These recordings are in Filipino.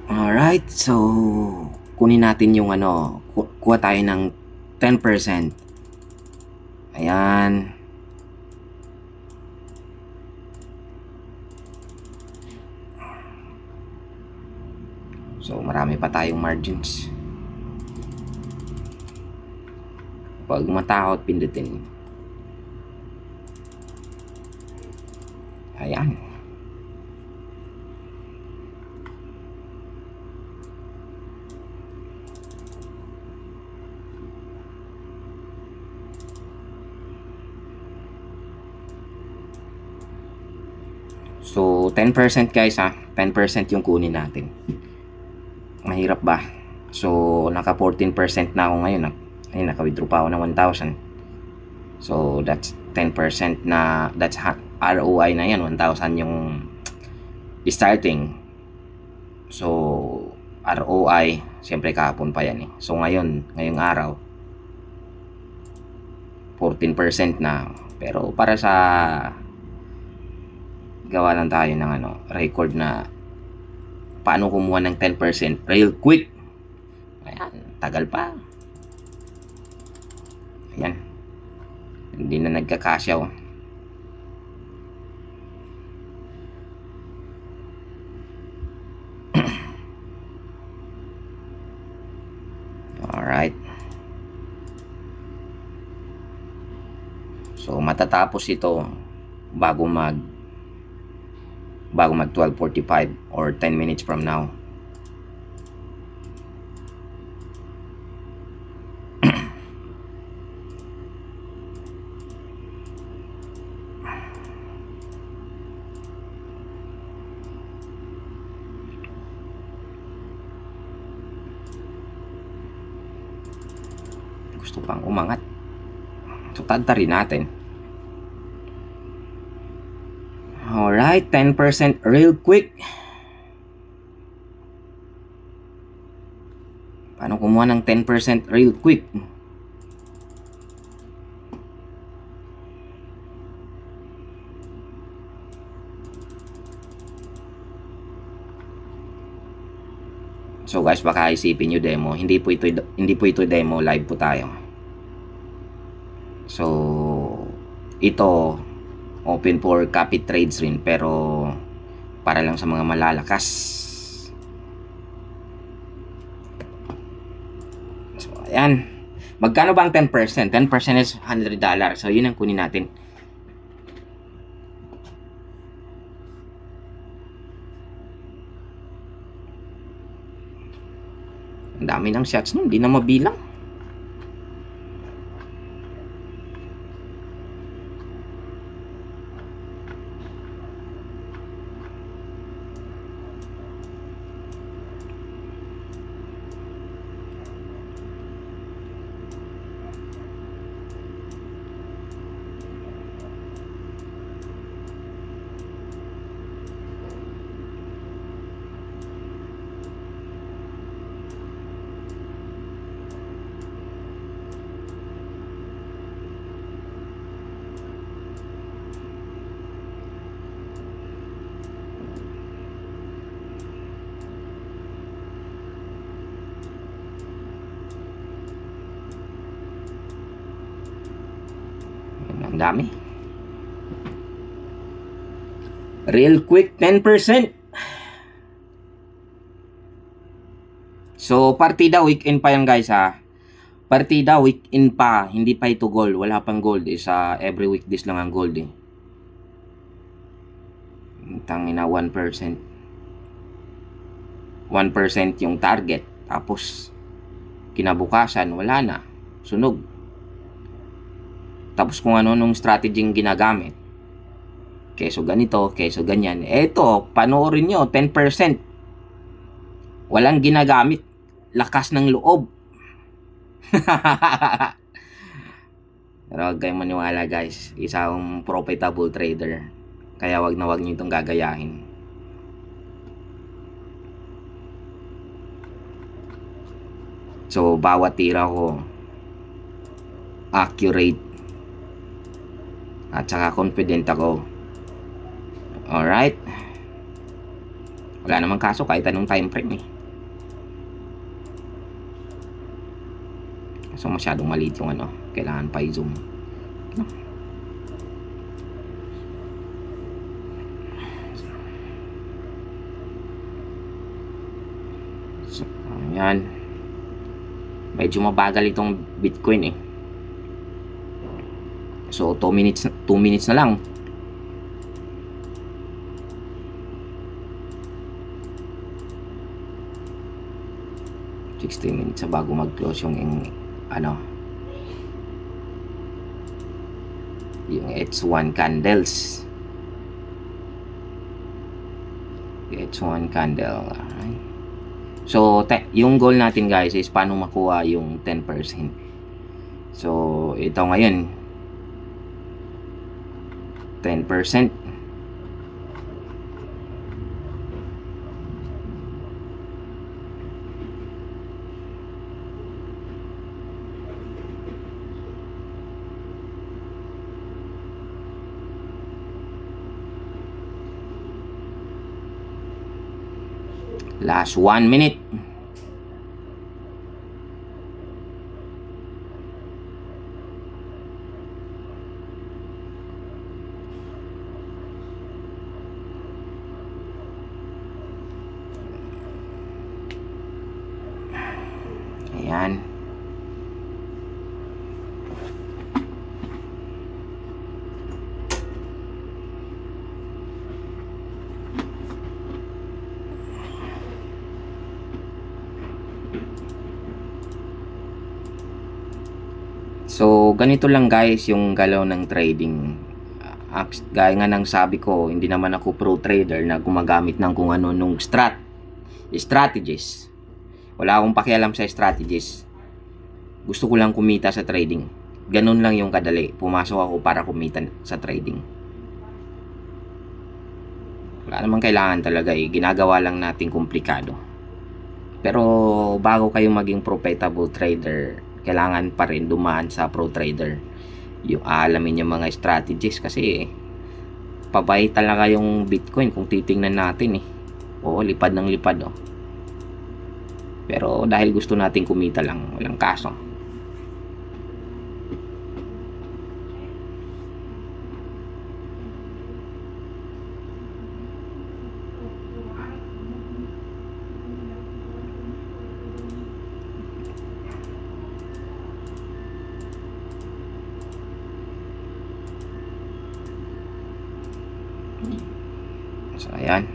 Alright, so kunin natin yung kuha tayo ng 10%. Ayan. So marami pa tayong margins. Pag matakot, pindutin. Ayan. So 10% guys ha. 10% yung kunin natin. Mahirap ba? So naka 14% na ako ngayon. Ayun, naka-withdraw pa ako ng 1,000. So that's 10% na, that's ROI na yan. 1,000 yung starting. So ROI, siyempre kahapon pa yan eh. So ngayong araw 14% na. Pero para sa gawa lang tayo ng record na paano kumuha ng 10% real quick. Ayan, tagal pa. Ayan, hindi na nagkakasya oh. Alright, so matatapos ito bago mag 12:45 or 10 minutes from now. Gusto pang umangat, so tadta rin natin. Alright, 10% real quick. Paano kumuha ng 10% real quick? So guys, baka isipin nyo demo. Hindi po ito demo, live po tayo. So ito open for copy trades rin, pero para lang sa mga malalakas. So ayan, magkano ba ang 10%? 10% is $100. So yun ang kunin natin. Ang dami ng shots nun, hindi na mabilang. Ang dami. Real quick 10%. So partida weekend pa yan guys ha. Partida weekend pa, hindi pa ito gold. Wala pang gold eh. Sa every week this lang ang gold eh. Tangina 1%. 1% yung target. Tapos kinabukasan wala na. Sunog. Tapos kung ano nung strategy yung ginagamit. Keso ganito, keso ganyan. Eto, panoorin nyo, 10%. Walang ginagamit. Lakas ng loob. Pero huwag kayong maniwala guys. Isa akong profitable trader. Kaya wag na wag nyo itong gagayahin. So, bawat tira ko accurate. At saka confident ako. Alright. Wala namang kaso kahit anong time frame eh. So masyadong maliit yung ano, kailangan pa i-zoom. So ayan, medyo mabagal itong Bitcoin eh. So 2 minutes na lang. Minutes sa bago mag-close yung ano, yung H1 candles. H1 candle. Alright. So yung goal natin guys is paano makuha yung 10%. So ito ngayon 10%. Last 1 minute. Ayan. So, ganito lang guys yung galaw ng trading. Gaya nga ng sabi ko, hindi naman ako pro trader na gumagamit ng kung ano nung strategies. Wala akong pakialam sa strategies. Gusto ko lang kumita sa trading. Ganun lang yung kadali. Pumasok ako para kumita sa trading. Wala namang kailangan talaga eh. Ginagawa lang natin komplikado. Pero bago kayo maging profitable trader, kailangan pa rin dumaan sa pro trader. Yung alamin yung mga strategies kasi pabay talaga yung Bitcoin kung titingnan natin eh. Oo, lipad ng lipad oh. Pero dahil gusto natin kumita lang, walang kaso. So ayan.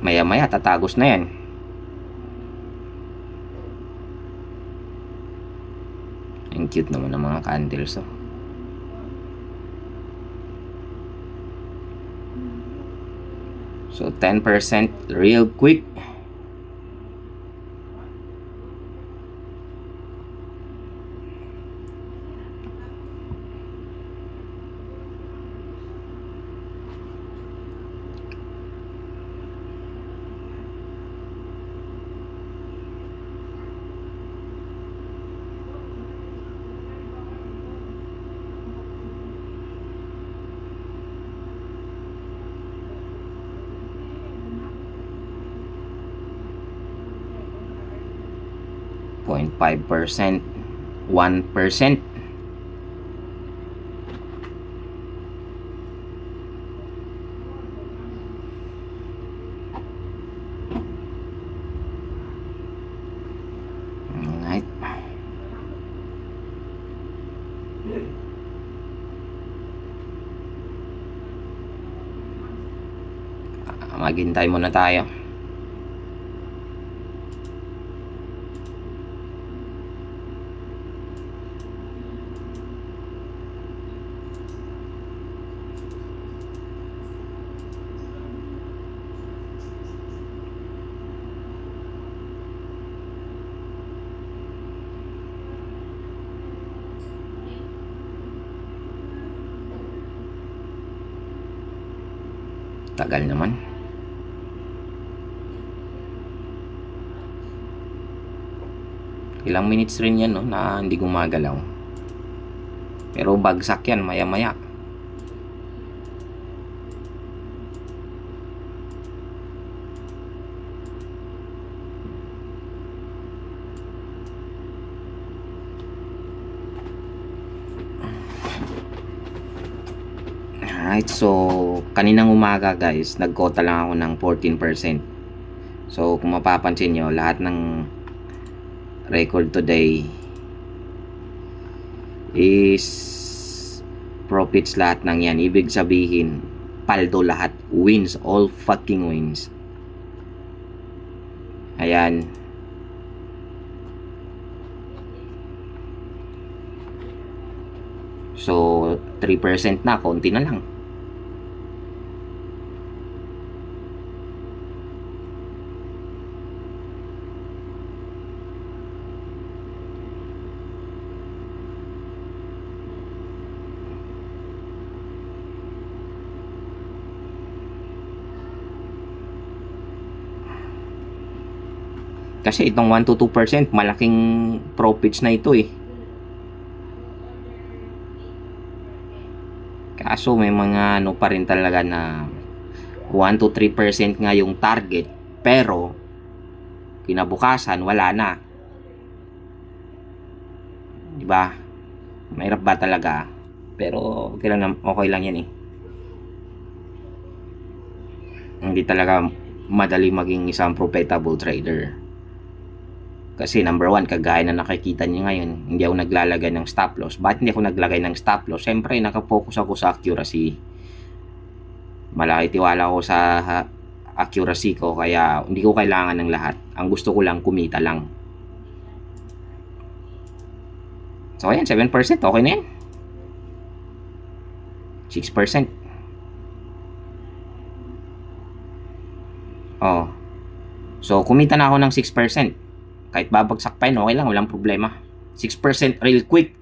Maya-maya tatagos na yan. Ang cute naman ng mga candles oh. So 10% real quick. .5%, 1%. Alright. Maghintay muna tayo. Tagal naman. Ilang minutes rin yan no, na hindi gumagalaw. Pero bagsak yan maya-maya. Alright, so kaninang umaga guys, nagkota lang ako ng 14%. So kung mapapansin nyo, lahat ng record today is profits lahat ng yan. Ibig sabihin, paldo lahat. Wins, all fucking wins. Ayan. So 3% na, konti na lang. Kasi itong 1 to 2%, malaking profits na ito eh. Kaso may mga ano pa rin talaga na 1 to 3% nga yung target, pero kinabukasan wala na. Diba? Mahirap ba talaga? Pero okay lang yan eh. Hindi talaga madali maging isang profitable trader. Kasi number 1, kagaya na nakikita niyo ngayon, hindi ako naglalagay ng stop loss. Bakit hindi ako naglagay ng stop loss? Siyempre, nakafocus ako sa accuracy. Malaki tiwala ko sa accuracy ko, kaya hindi ko kailangan ng lahat. Ang gusto ko lang, kumita lang. So, ayan, 7%. Okay na yan. 6%. Oh. So, kumita na ako ng 6%. Kahit babagsak pa yun, okay lang, walang problema. 6% real quick.